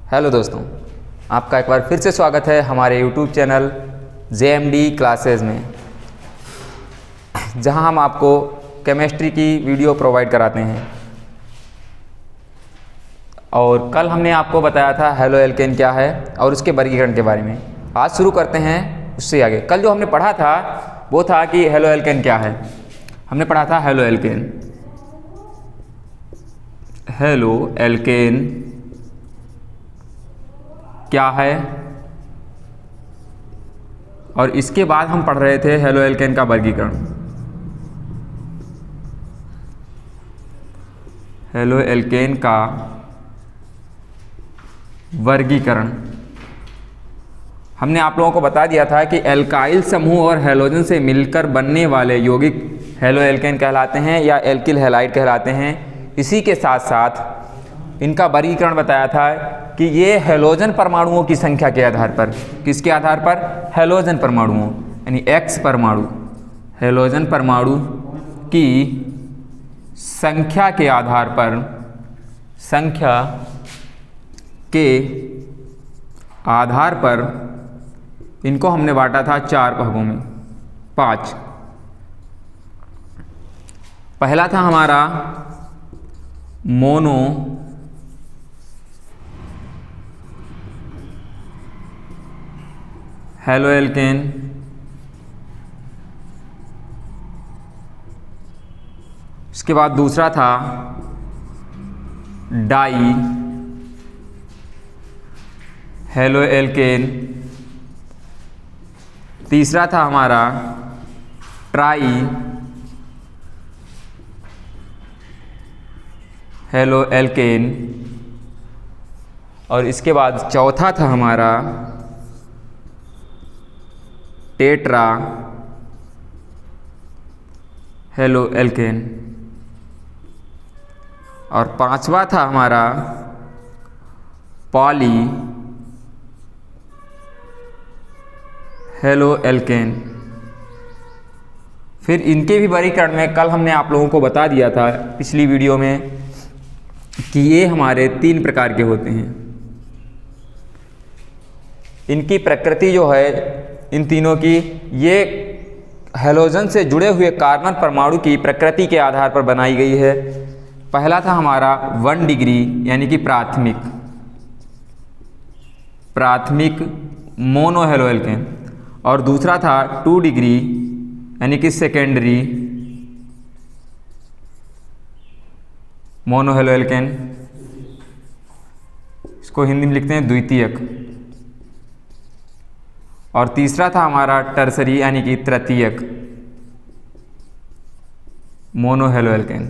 Hello दोस्तों, आपका एक बार फिर से स्वागत है हमारे YouTube चैनल JMD क्लासेस में, जहां हम आपको केमिस्ट्री की वीडियो प्रोवाइड कराते हैं। और कल हमने आपको बताया था हेलो एल्केन क्या है और उसके वर्गीकरण के बारे में। आज शुरू करते हैं उससे आगे। कल जो हमने पढ़ा था वो था कि हेलो एल्केन क्या है। हमने पढ़ा था हेलो एल्केन। हेलो एल्केन क्या है, और इसके बाद हम पढ़ रहे थे हेलो एल्केन का वर्गीकरण। हेलो एल्केन का वर्गीकरण हमने आप लोगों को बता दिया था कि एल्काइल समूह और हैलोजन से मिलकर बनने वाले यौगिक हेलो एल्केन कहलाते हैं या एल्किल हैलाइड कहलाते हैं। इसी के साथ साथ इनका वर्गीकरण बताया था कि ये हैलोजन परमाणुओं की संख्या के आधार पर, किसके आधार पर? हैलोजन परमाणुओं यानी X परमाणु, हैलोजन परमाणु की संख्या के आधार पर, संख्या के आधार पर इनको हमने बांटा था 4 भागों में, 5। पहला था हमारा मोनो हेलो एल्केन, इसके बाद दूसरा था डाई हेलो एल्केन, तीसरा था हमारा ट्राई हेलो एल्केन, और इसके बाद चौथा था हमारा टेट्रा हेलो एल्केन, और पांचवा था हमारा पॉली हेलो एल्केन। फिर इनके भी वर्गीकरण में कल हमने आप लोगों को बता दिया था पिछली वीडियो में कि ये हमारे 3 प्रकार के होते हैं। इनकी प्रकृति जो है इन तीनों की, ये हैलोजन से जुड़े हुए कार्बन परमाणु की प्रकृति के आधार पर बनाई गई है। पहला था हमारा 1 डिग्री यानी कि प्राथमिक मोनो हेलो एल्केन, और दूसरा था 2 डिग्री यानी कि सेकेंडरी मोनो हेलो एल्केन, इसको हिंदी में लिखते हैं द्वितीयक, और तीसरा था हमारा टर्सरी यानी कि तृतीयक मोनो हेलो एल्केन।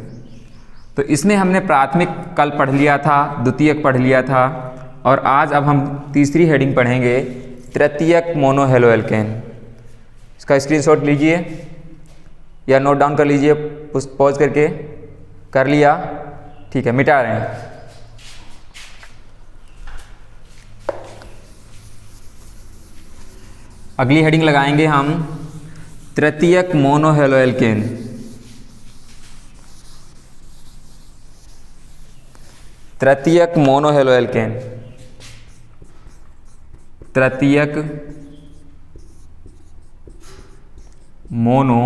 तो इसमें हमने प्राथमिक कल पढ़ लिया था, द्वितीयक पढ़ लिया था, और आज अब हम तीसरी हेडिंग पढ़ेंगे तृतीयक मोनो हेलो एल्केन। इसका स्क्रीनशॉट लीजिए या नोट डाउन कर लीजिए, पॉज करके। कर लिया? ठीक है, मिटा रहे हैं। अगली हेडिंग लगाएंगे हम तृतीयक मोनो हेलो एल्केन। तृतीयक मोनो हेलो एल्केन, तृतीयक मोनो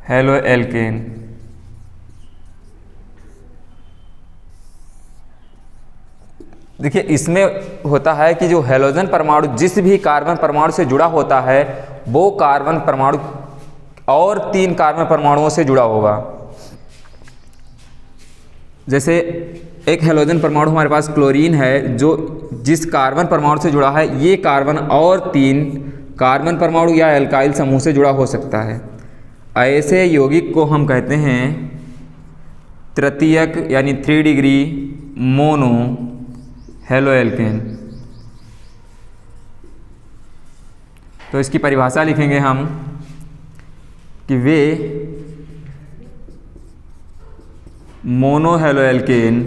हेलो एल्केन। देखिए, इसमें होता है कि जो हैलोजन परमाणु जिस भी कार्बन परमाणु से जुड़ा होता है वो कार्बन परमाणु और 3 कार्बन परमाणुओं से जुड़ा होगा। जैसे एक हैलोजन परमाणु हमारे पास क्लोरीन है, जो जिस कार्बन परमाणु से जुड़ा है ये कार्बन और 3 कार्बन परमाणु या एल्काइल समूह से जुड़ा हो सकता है। ऐसे यौगिक को हम कहते हैं तृतीयक यानी 3 डिग्री मोनो हेलो एल्केन। तो इसकी परिभाषा लिखेंगे हम कि वे मोनो हेलो एल्केन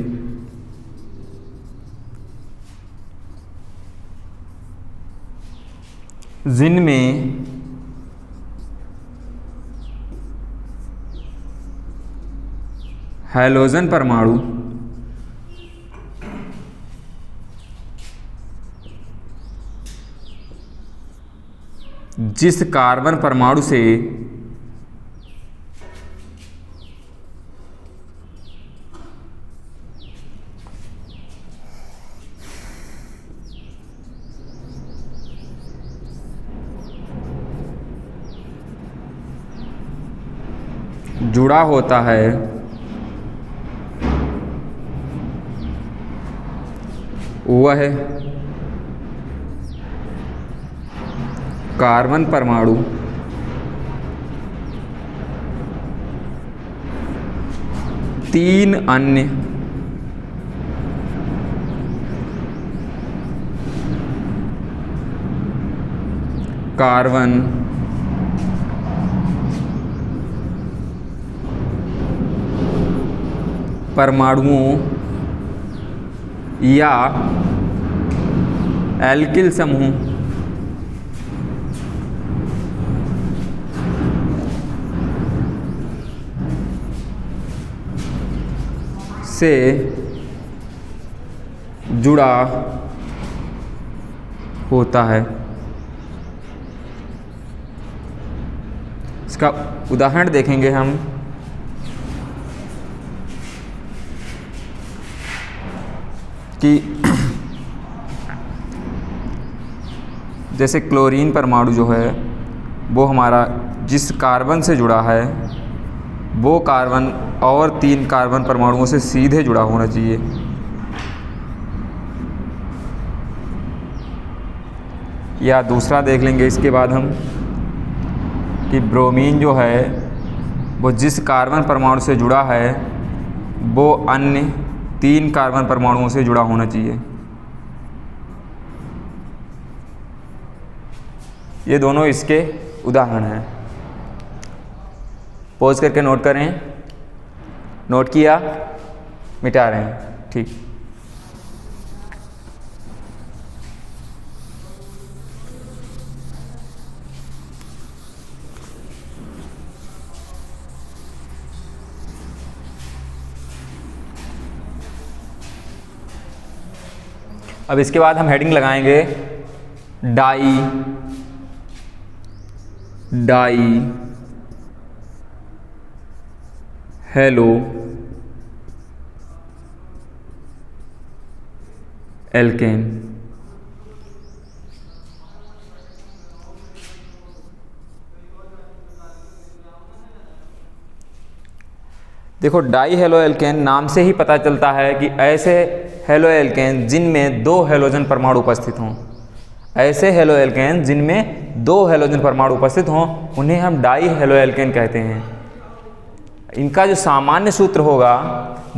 जिनमें हैलोजन परमाणु जिस कार्बन परमाणु से जुड़ा होता है वह कार्बन परमाणु तीन अन्य कार्बन परमाणुओं या एल्किल समूह से जुड़ा होता है। इसका उदाहरण देखेंगे हम कि जैसे क्लोरीन परमाणु जो है वो हमारा जिस कार्बन से जुड़ा है वो कार्बन और तीन कार्बन परमाणुओं से सीधे जुड़ा होना चाहिए। या दूसरा देख लेंगे इसके बाद हम कि ब्रोमीन जो है वो जिस कार्बन परमाणु से जुड़ा है वो अन्य तीन कार्बन परमाणुओं से जुड़ा होना चाहिए। ये दोनों इसके उदाहरण हैं। पॉज करके नोट करें। नोट किया? मिटा रहे हैं, ठीक। अब इसके बाद हम हेडिंग लगाएंगे डाई हेलो एल्केन। देखो, डाई हेलो एल्केन नाम से ही पता चलता है कि ऐसे हेलो एल्केन जिनमें दो हेलोजन परमाणु उपस्थित हों। ऐसे हेलो एल्केन जिनमें दो हेलोजन परमाणु उपस्थित हों उन्हें हम डाई हेलो एल्केन कहते हैं। इनका जो सामान्य सूत्र होगा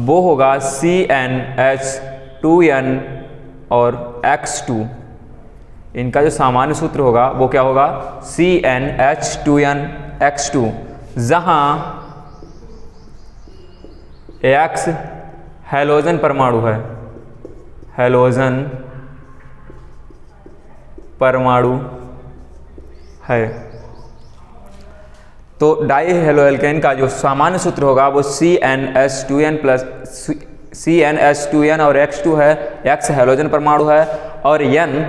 वो होगा CnH2n और X2। इनका जो सामान्य सूत्र होगा वो क्या होगा? CnH2n X2, जहाँ X हेलोजन परमाणु है, हेलोजन परमाणु है। तो डाई हेलो एल्केन का जो सामान्य सूत्र होगा वो CnH2n और X2 है। X हेलोजन परमाणु है और N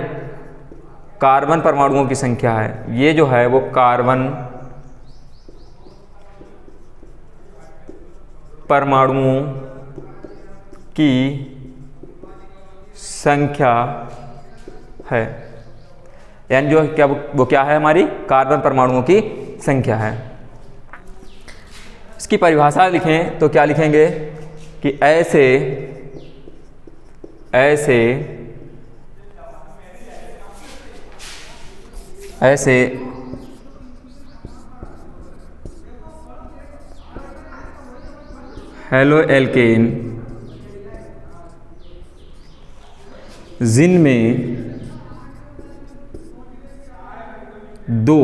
कार्बन परमाणुओं की संख्या है। ये जो है वो कार्बन परमाणुओं की संख्या है। N जो क्या वो क्या है? हमारी कार्बन परमाणुओं की संख्या है। इसकी परिभाषा लिखें तो क्या लिखेंगे कि ऐसे हेलो एल्केन जिनमें दो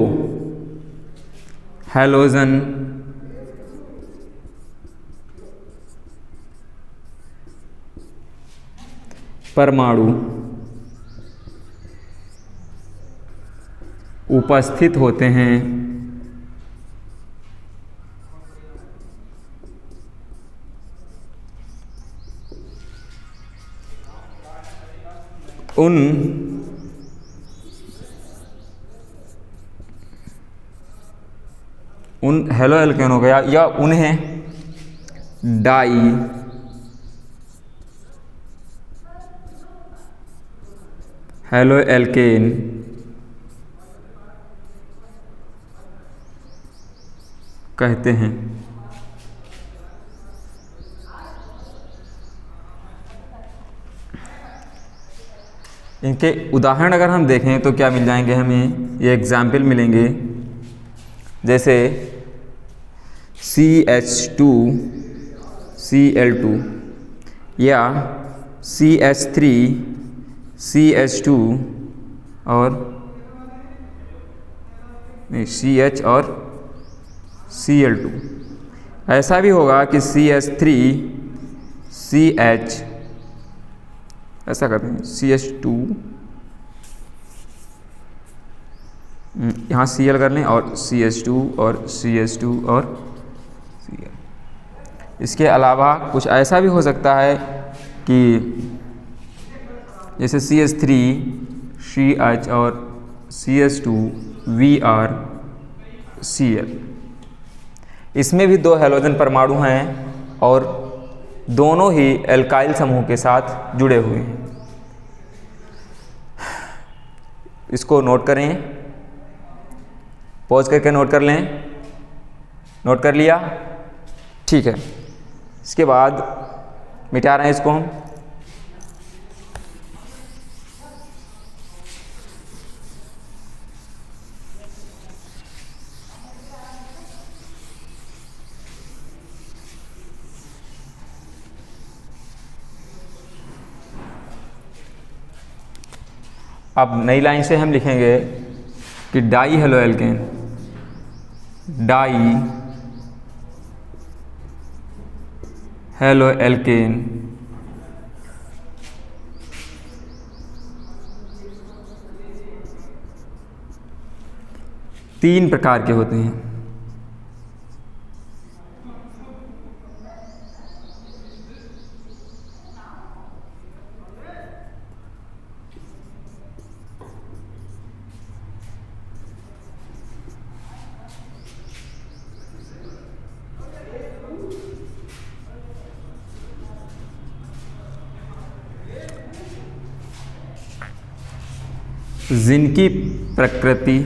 हेलोजन परमाणु उपस्थित होते हैं उन उन हेलो एल्केन हो गया या उन्हें डाई हेलो एल्केन कहते हैं। इनके उदाहरण अगर हम देखें तो क्या मिल जाएंगे हमें, ये एग्जाम्पल मिलेंगे, जैसे CH2Cl2 या CH3CH2 और नहीं CH और Cl2। ऐसा भी होगा कि CH3CH, ऐसा करते हैं CH2, यहाँ Cl कर लें और CH2 और CH2 और Cl। इसके अलावा कुछ ऐसा भी हो सकता है कि जैसे CH3CH और CH2VrCl। इसमें भी 2 हैलोजन परमाणु हैं और दोनों ही एल्काइल समूह के साथ जुड़े हुए हैं। इसको नोट करें, पॉज करके नोट कर लें। नोट कर लिया? ठीक है। इसके बाद मिटा रहे हैं इसको हम। अब नई लाइन से हम लिखेंगे कि die halo alkene, die halo alkene तीन प्रकार के होते हैं। जिनकी प्रकृति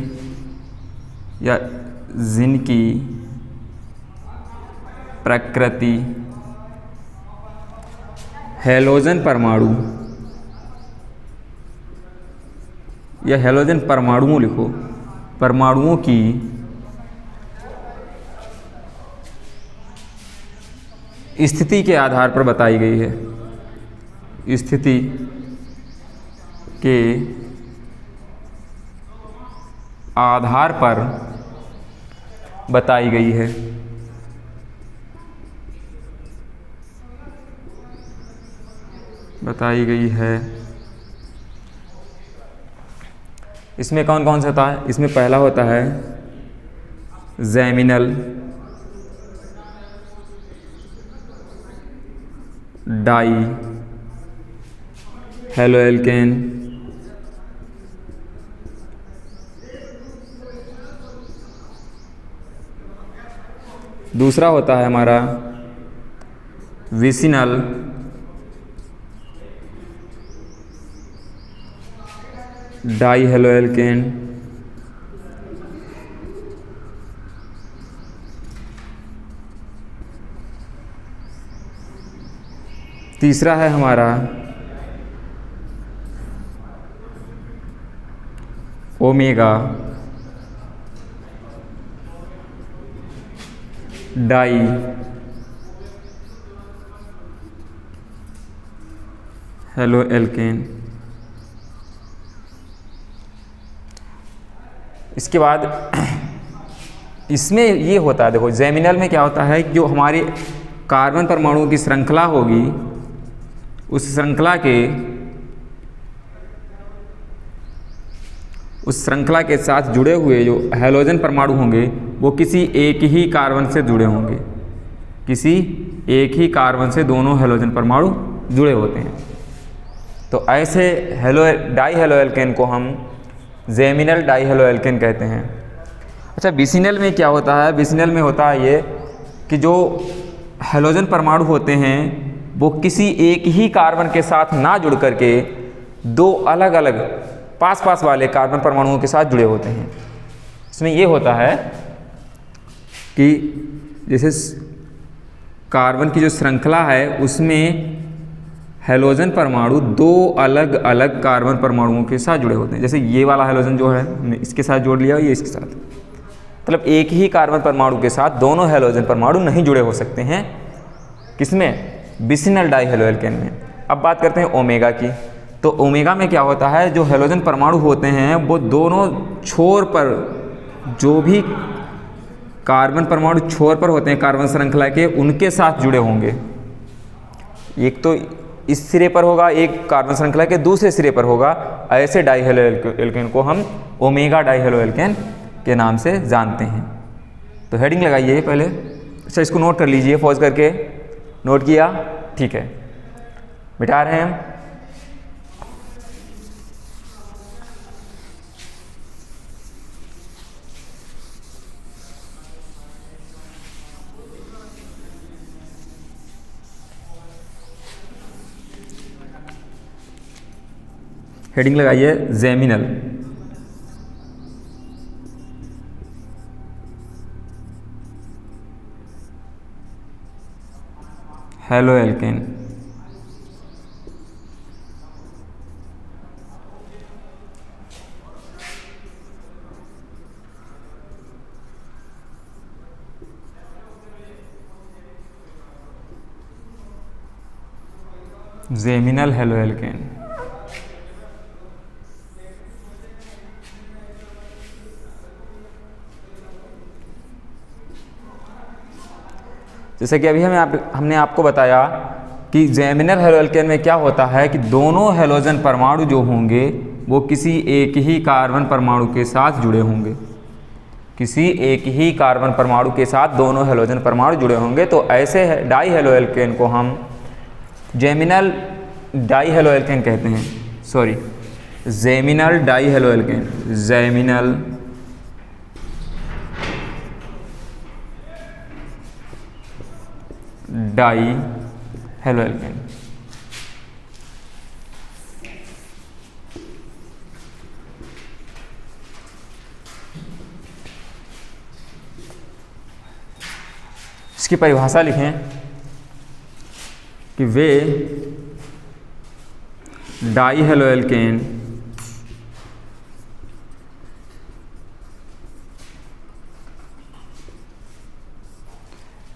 या जिनकी प्रकृति हैलोजन परमाणु या हैलोजन परमाणुओं लिखो, परमाणुओं की स्थिति के आधार पर बताई गई है, स्थिति के आधार पर बताई गई है। बताई गई है। इसमें कौन कौन सा होता है? इसमें पहला होता है जेमिनल डाई हेलो एल्केन, दूसरा होता है हमारा विसिनल डाई हेलो एल्केन, तीसरा है हमारा ओमेगा डाई हेलो एल्केन। इसके बाद इसमें ये होता है, देखो जेमिनल में क्या होता है, जो हमारी कार्बन परमाणुओं की श्रृंखला होगी उस श्रृंखला के साथ जुड़े हुए जो हैलोजन परमाणु होंगे वो किसी एक ही कार्बन से जुड़े होंगे, किसी एक ही कार्बन से दोनों हैलोजन परमाणु जुड़े होते हैं। तो ऐसे डाई हेलो एल्केन को हम जेमिनल डाई हेलो एल्केन कहते हैं। अच्छा, विसिनल में क्या होता है? विसिनल में होता है ये कि जो हैलोजन परमाणु होते हैं वो किसी एक ही कार्बन के साथ ना जुड़ करके दो अलग अलग पास पास वाले कार्बन परमाणुओं के साथ जुड़े होते हैं। इसमें ये होता है कि जैसे कार्बन की जो श्रृंखला है उसमें हैलोजन परमाणु दो अलग अलग कार्बन परमाणुओं के साथ जुड़े होते हैं। जैसे ये वाला हैलोजन जो है हमने इसके साथ जोड़ लिया, ये इसके साथ, मतलब एक ही कार्बन परमाणु के साथ दोनों हैलोजन परमाणु नहीं जुड़े हो सकते हैं। किसमें? विसिनल डाइहैलोएल्केन में। अब बात करते हैं ओमेगा की। तो ओमेगा में क्या होता है, जो हैलोजन परमाणु होते हैं वो दोनों छोर पर, जो भी कार्बन परमाणु छोर पर होते हैं कार्बन श्रृंखला के, उनके साथ जुड़े होंगे। एक तो इस सिरे पर होगा, एक कार्बन श्रृंखला के दूसरे सिरे पर होगा। ऐसे डाइहैलोएल्केन को हम ओमेगा डाइहैलोएल्केन के नाम से जानते हैं। तो हेडिंग लगाइए पहले। अच्छा, इसको नोट कर लीजिए, पॉज करके नोट किया, ठीक है, मिटा रहे हैं हम। हेडिंग लगाइए जेमिनल। हैलोएल्केन। Geminal haloalkane. जैसे कि अभी हमने आपको बताया कि जेमिनल हैलोएल्केन में क्या होता है कि दोनों हैलोजन परमाणु जो होंगे वो किसी एक ही कार्बन परमाणु के साथ जुड़े होंगे। किसी एक ही कार्बन परमाणु के साथ दोनों हैलोजन परमाणु जुड़े होंगे। तो ऐसे डाइहैलोएल्केन को हम जेमिनल डाइहैलोएल्केन कहते हैं। Sorry, geminal dihaloalkane. Geminal dihaloalkane. इसकी परिभाषा लिखें कि वे डाइहैलोएल्केन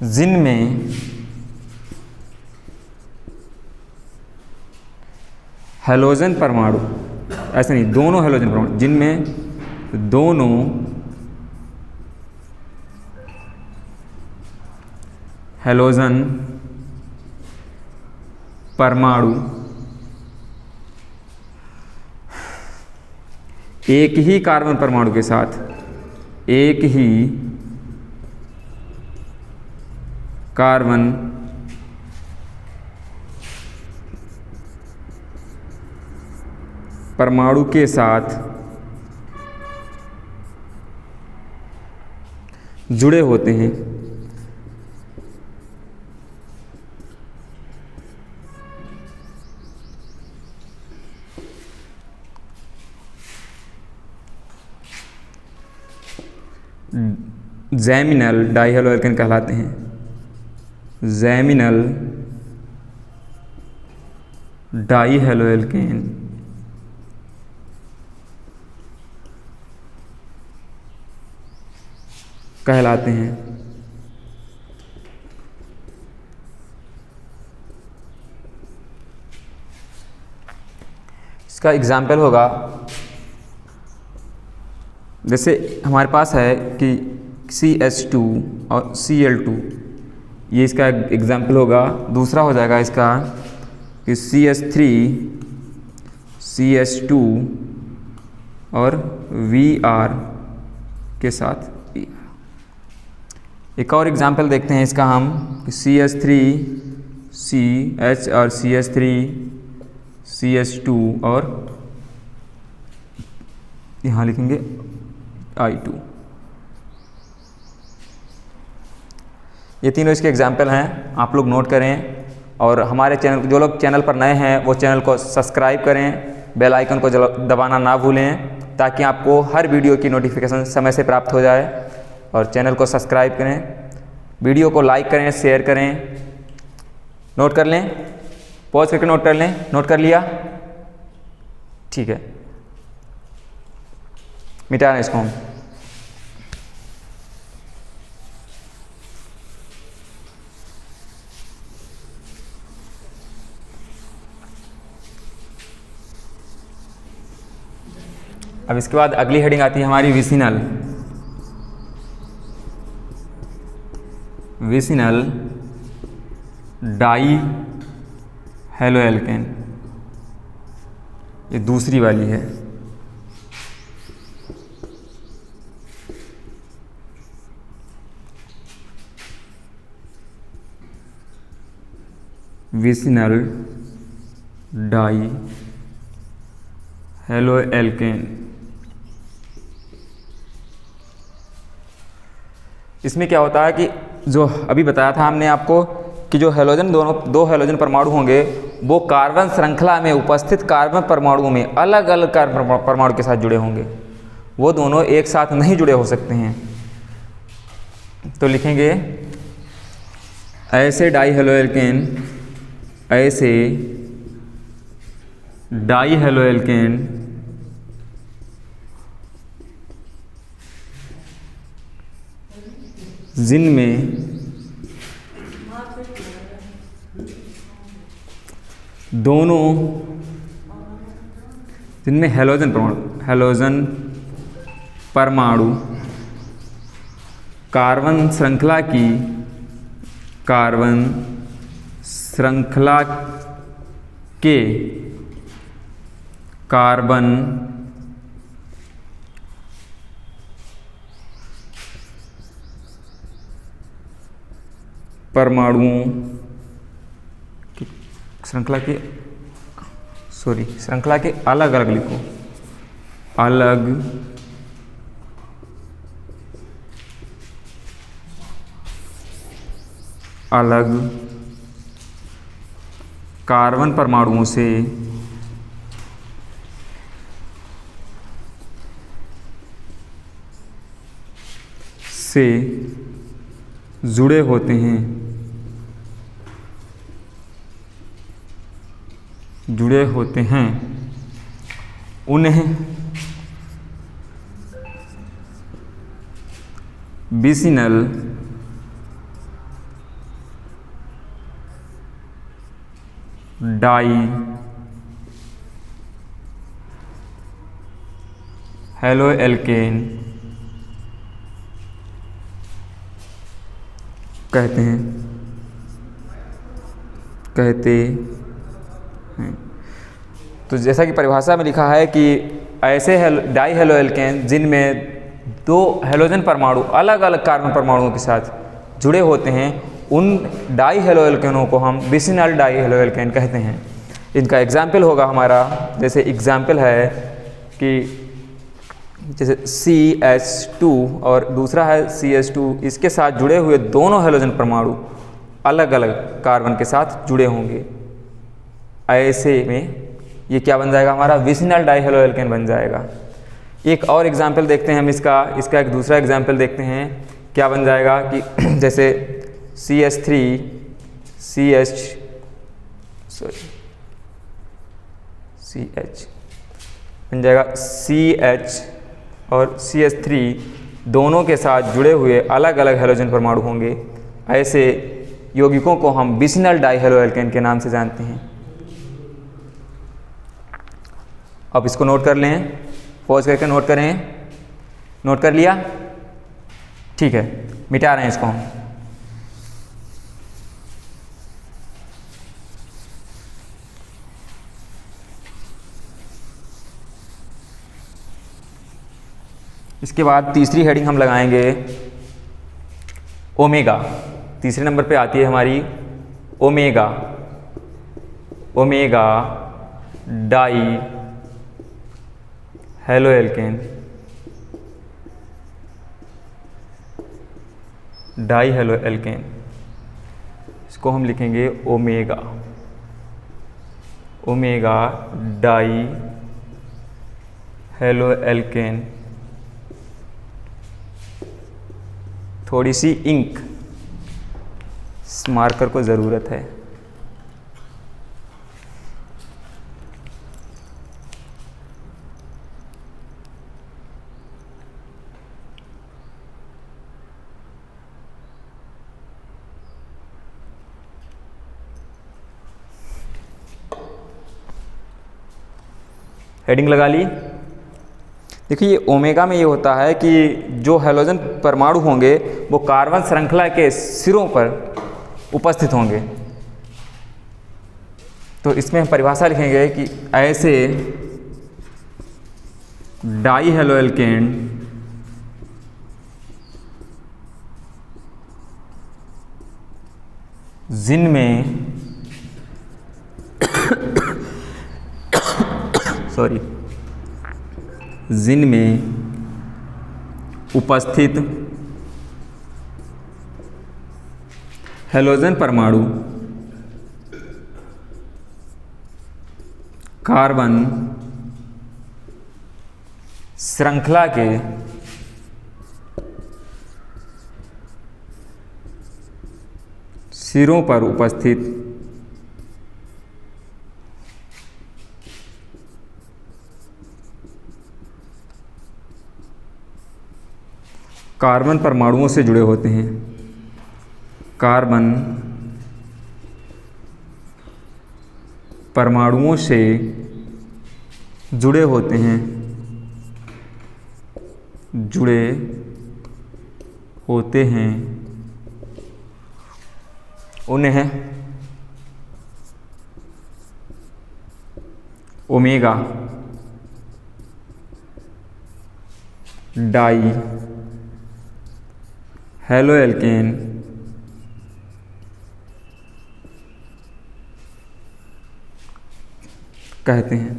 जिनमें हैलोजन परमाणु, ऐसे नहीं, दोनों हैलोजन परमाणु, जिनमें दोनों हैलोजन परमाणु एक ही कार्बन परमाणु के साथ, एक ही कार्बन परमाणु के साथ जुड़े होते हैं। जेमिनल डाइहैलोएल्केन कहलाते हैं। जेमिनल डाइहैलोएल्केन कहलाते हैं। इसका एग्जाम्पल होगा, जैसे हमारे पास है कि CH2 और Cl2, ये इसका एग्जाम्पल होगा। दूसरा हो जाएगा इसका कि CH3 CH2 और Vr के साथ। एक और एग्जाम्पल देखते हैं इसका हम कि CH3 CH और CH3 CH2 और यहाँ लिखेंगे I2। ये तीनों इसके एग्जाम्पल हैं, आप लोग नोट करें। और हमारे चैनल, जो लोग चैनल पर नए हैं वो चैनल को सब्सक्राइब करें, बेल आइकन को दबाना ना भूलें ताकि आपको हर वीडियो की नोटिफिकेशन समय से प्राप्त हो जाए। और चैनल को सब्सक्राइब करें, वीडियो को लाइक करें, शेयर करें। नोट कर लें, पॉज करके नोट कर लें। नोट कर लिया? ठीक है, मिटा रहे हैं इसको हम। अब इसके बाद अगली हेडिंग आती है हमारी विसिनल। विसिनल डाई हैलोएल्केन, ये दूसरी वाली है। Vicinal die haloalkane. इसमें क्या होता है कि जो अभी बताया था हमने आपको कि जो हैलोजन, दो हैलोजन परमाणु होंगे वो कार्बन श्रृंखला में उपस्थित कार्बन परमाणुओं में अलग अलग कार्बन परमाणु के साथ जुड़े होंगे। वो दोनों एक साथ नहीं जुड़े हो सकते हैं। तो लिखेंगे ऐसे डाई हैलोएल्केन, ऐसे डाई हैलोएल्केन जिनमें दोनों, जिनमें हैलोजन परमाणु कार्बन श्रृंखला के कार्बन परमाणुओं की श्रृंखला के अलग अलग लिखो, अलग अलग कार्बन परमाणुओं से जुड़े होते हैं, उन्हें विसिनल डाई हैलोएल्केन कहते हैं। तो जैसा कि परिभाषा में लिखा है कि ऐसे डाई हैलोएल्केन जिनमें दो हैलोजन परमाणु अलग अलग कार्बन परमाणुओं के साथ जुड़े होते हैं, उन डाई हैलोएल्केनों को हम विसिनल डाई हैलोएल्केन कहते हैं। इनका एग्जाम्पल होगा हमारा, जैसे एग्जाम्पल है कि जैसे CH2 और दूसरा है CH2, इसके साथ जुड़े हुए दोनों हैलोजन परमाणु अलग अलग कार्बन के साथ जुड़े होंगे। ऐसे में ये क्या बन जाएगा, हमारा विसिनल डाई हैलोएल्केन बन जाएगा। एक और एग्जाम्पल देखते हैं हम इसका एक दूसरा एग्जाम्पल देखते हैं क्या बन जाएगा कि जैसे CH3 CH बन जाएगा CH और CH3 दोनों के साथ जुड़े हुए अलग अलग हैलोजन परमाणु होंगे। ऐसे यौगिकों को हम विसिनल डाई हैलोएल्केन के नाम से जानते हैं। अब इसको नोट कर लें, पॉज करके नोट करें। नोट कर लिया? ठीक है, मिटा रहे हैं इसको हम। इसके बाद तीसरी हेडिंग हम लगाएंगे ओमेगा। तीसरे नंबर पे आती है हमारी omega. Omega di haloalkane, di haloalkane इसको हम लिखेंगे omega, omega di halo alkane. थोड़ी सी इंक मार्कर को ज़रूरत है। हेडिंग लगा ली। देखिए ये ओमेगा में ये होता है कि जो हैलोजन परमाणु होंगे वो कार्बन श्रृंखला के सिरों पर उपस्थित होंगे। तो इसमें हम परिभाषा लिखेंगे कि ऐसे डाई हेलो एल्केन जिनमें जिनमें उपस्थित हैलोजन परमाणु कार्बन श्रृंखला के सिरों पर उपस्थित कार्बन परमाणुओं से जुड़े होते हैं। कार्बन परमाणुओं से जुड़े होते हैं, जुड़े होते हैं उन्हें ओमेगा डाई हेलो एल्केन कहते हैं।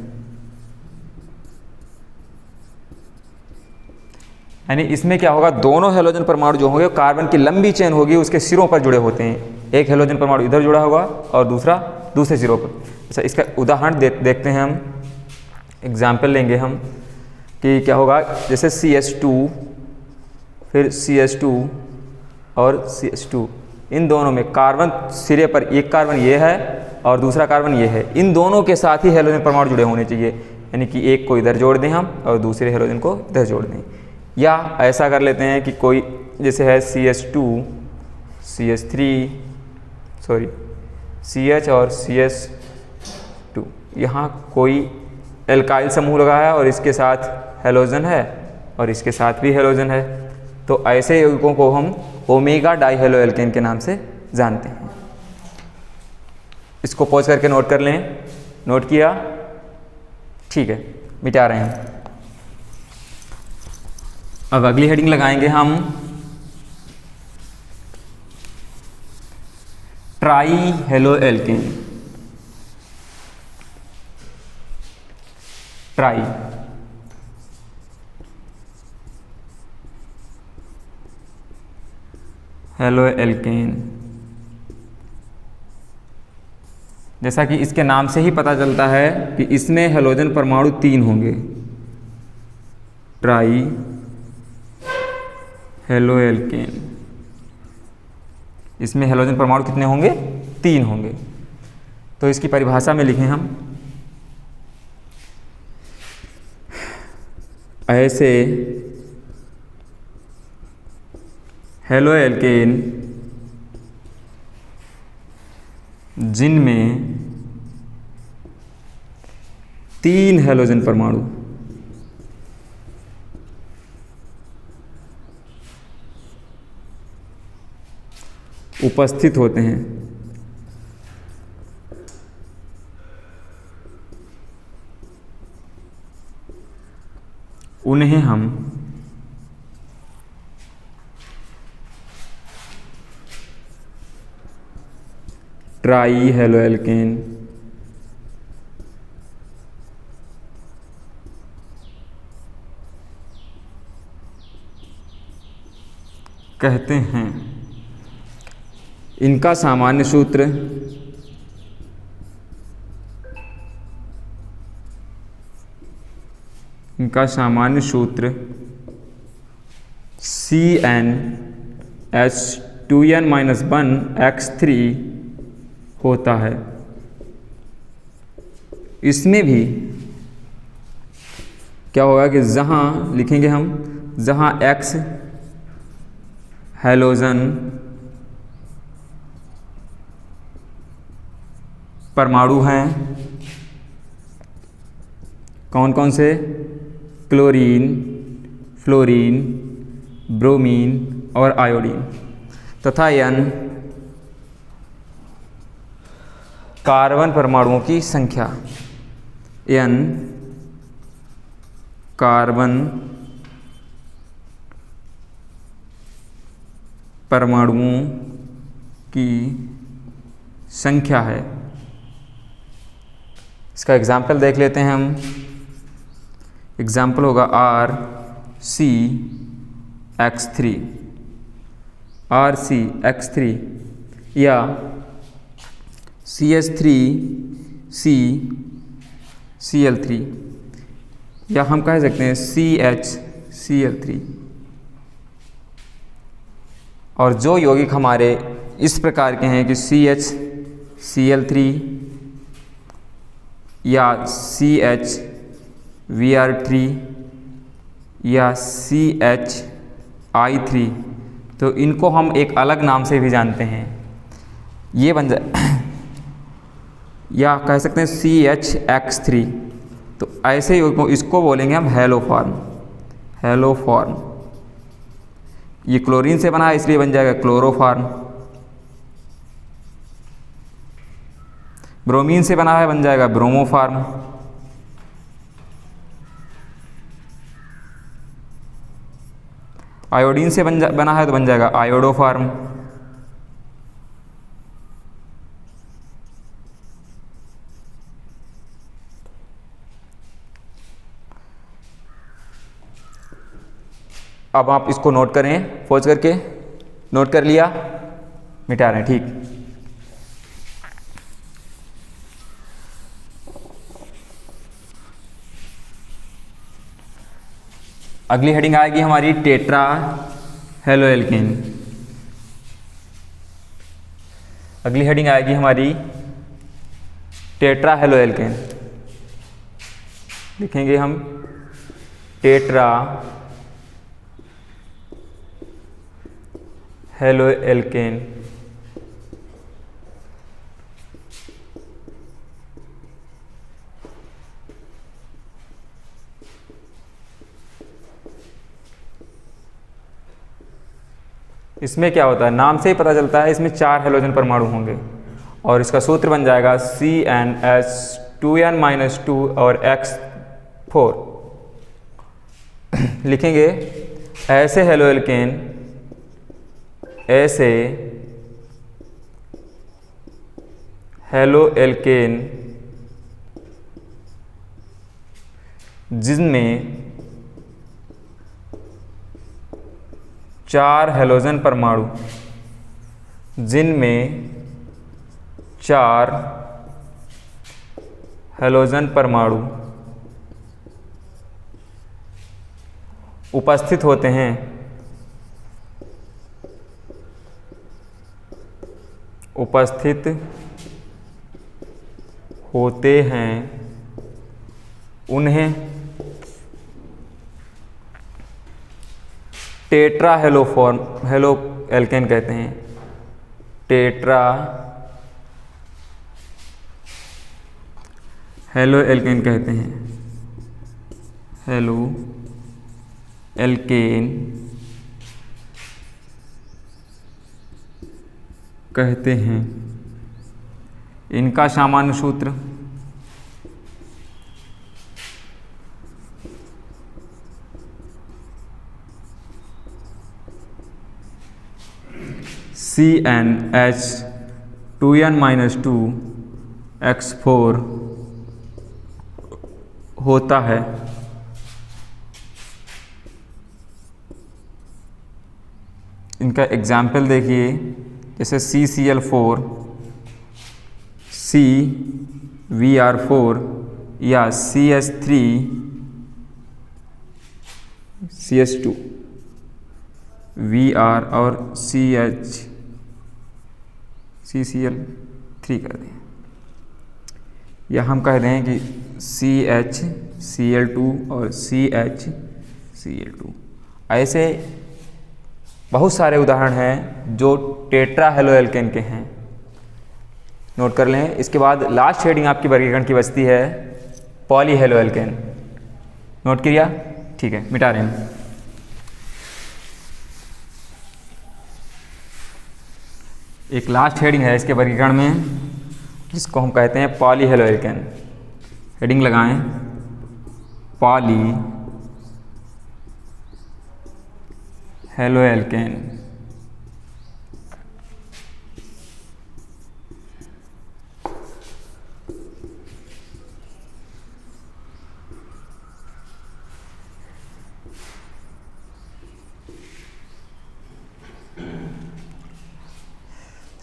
यानी इसमें क्या होगा, दोनों हैलोजन परमाणु जो होंगे कार्बन की लंबी चेन होगी उसके सिरों पर जुड़े होते हैं। एक हैलोजन परमाणु इधर जुड़ा होगा और दूसरा दूसरे सिरों पर। अच्छा, इसका उदाहरण देखते हैं हम, एग्जाम्पल लेंगे हम कि क्या होगा। जैसे CH2 फिर CH2 और CH2, इन दोनों में कार्बन सिरे पर एक कार्बन ये है और दूसरा कार्बन ये है। इन दोनों के साथ ही हैलोजन परमाणु जुड़े होने चाहिए, यानी कि एक को इधर जोड़ दें हम और दूसरे हैलोजन को इधर जोड़ दें। या ऐसा कर लेते हैं कि कोई जैसे है CH2 CH और CH2, यहाँ कोई एल्काइल समूह लगा है और इसके साथ हैलोजन है और इसके साथ भी हैलोजन है। तो ऐसे यौगिकों को हम ओमेगा डाई हेलो एल्केन के नाम से जानते हैं। इसको पॉज करके नोट कर लें। नोट किया? ठीक है, मिटा रहे हैं। अब अगली हेडिंग लगाएंगे हम try halo alkane. Try halo alkane, जैसा कि इसके नाम से ही पता चलता है कि इसमें हैलोजन परमाणु 3 होंगे। ट्राई हेलो एल्केन, इसमें हैलोजन परमाणु कितने होंगे? 3 होंगे। तो इसकी परिभाषा में लिखें हम, ऐसे हेलो एल्केन जिनमें 3 हैलोजन परमाणु उपस्थित होते हैं, उन्हें हम ट्राई हेलो एल्केन कहते हैं। इनका सामान्य सूत्र CnH2n-1x3 होता है। इसमें भी क्या होगा कि जहाँ लिखेंगे हम, जहाँ X हैलोजन परमाणु हैं, कौन कौन से, क्लोरीन, फ्लोरीन, ब्रोमीन और आयोडीन, तथा N कार्बन परमाणुओं की संख्या, N कार्बन परमाणुओं की संख्या है। इसका एग्जाम्पल देख लेते हैं हम। एग्जाम्पल होगा RCX3 या CH3CCl3 या हम कह सकते हैं CHCl3। और जो यौगिक हमारे इस प्रकार के हैं कि CHCl3 या CHVr3 या CHI3, तो इनको हम एक अलग नाम से भी जानते हैं। ये बन जाए या कह सकते हैं CHX3। तो ऐसे यौगिकों इसको बोलेंगे हम हेलोफॉर्म। ये क्लोरीन से बना है इसलिए बन जाएगा क्लोरोफॉर्म। ब्रोमीन से बना है बन जाएगा ब्रोमोफॉर्म। आयोडीन से बना है तो बन जाएगा आयोडोफॉर्म। अब आप इसको नोट करें, पॉज करके नोट कर लिया, मिटा रहे हैं, ठीक। अगली हेडिंग आएगी हमारी टेट्रा हेलोएल्केन। अगली हेडिंग आएगी हमारी टेट्रा हेलोएल्केन। लिखेंगे हम टेट्रा हेलोएल्केन। इसमें क्या होता है, नाम से ही पता चलता है, इसमें 4 हेलोजन परमाणु होंगे और इसका सूत्र बन जाएगा CnH2n-2 और X4। लिखेंगे ऐसे हेलोएल्केन जिनमें 4 हेलोजन परमाणु, जिनमें 4 हेलोजन परमाणु उपस्थित होते हैं, उन्हें टेट्रा हेलोएल्केन कहते हैं। टेट्रा हेलोएल्केन कहते हैं। हेलोएल्केन कहते हैं। इनका सामान्य सूत्र CnH2n-2 X4 होता है। इनका एग्जाम्पल देखिए, जैसे CCl4 CVr4 या CH3 CH2 Vr और CCl3 कर दें, या हम कह दें कि CHCl2 और CHCl2। ऐसे बहुत सारे उदाहरण हैं जो टेट्रा हेलोएल्केन के हैं, नोट कर लें। इसके बाद लास्ट हेडिंग आपकी वर्गीकरण की बचती है पॉली हेलोएल्केन। नोट किया? ठीक है, मिटा रहे हैं। एक लास्ट हेडिंग है इसके वर्गीकरण में जिसको हम कहते हैं पॉली हेलोएल्केन। हेडिंग लगाएं, पॉली हेलोएल्केन।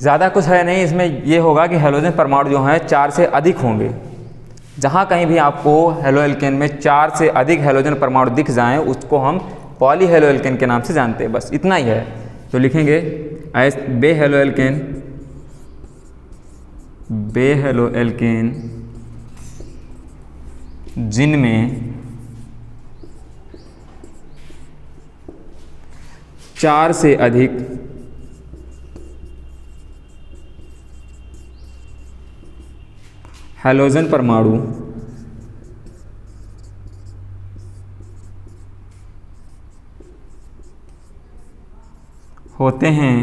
ज़्यादा कुछ है नहीं इसमें, ये होगा कि हेलोजन परमाणु जो हैं 4 से अधिक होंगे। जहाँ कहीं भी आपको हेलोएल्केन में 4 से अधिक हेलोजन परमाणु दिख जाएं उसको हम पॉली हेलोएल्केन के नाम से जानते हैं। बस इतना ही है। तो लिखेंगे बे हेलोएल्केन जिनमें 4 से अधिक हेलोजन परमाणु होते हैं,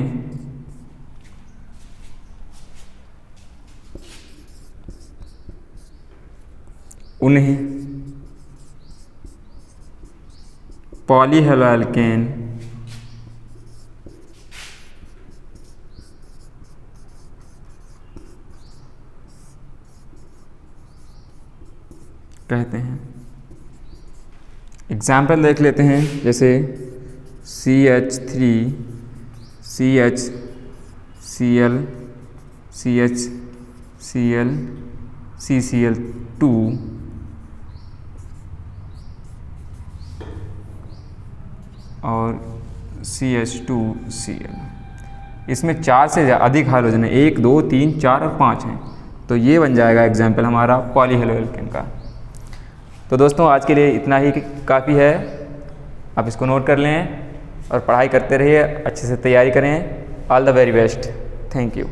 उन्हें पॉली हेलोएल्केन कहते हैं। एग्जाम्पल देख लेते हैं, जैसे CH3 CHCl CHCl CCl2 और CH2Cl। इसमें 4 से अधिक हाइड्रोजन है, 1 2 3 4 और 5 हैं। तो ये बन जाएगा एग्जाम्पल हमारा पॉली हेलोएल्केन का। तो दोस्तों आज के लिए इतना ही काफ़ी है, आप इसको नोट कर लें और पढ़ाई करते रहिए, अच्छे से तैयारी करें। All the very best, thank you.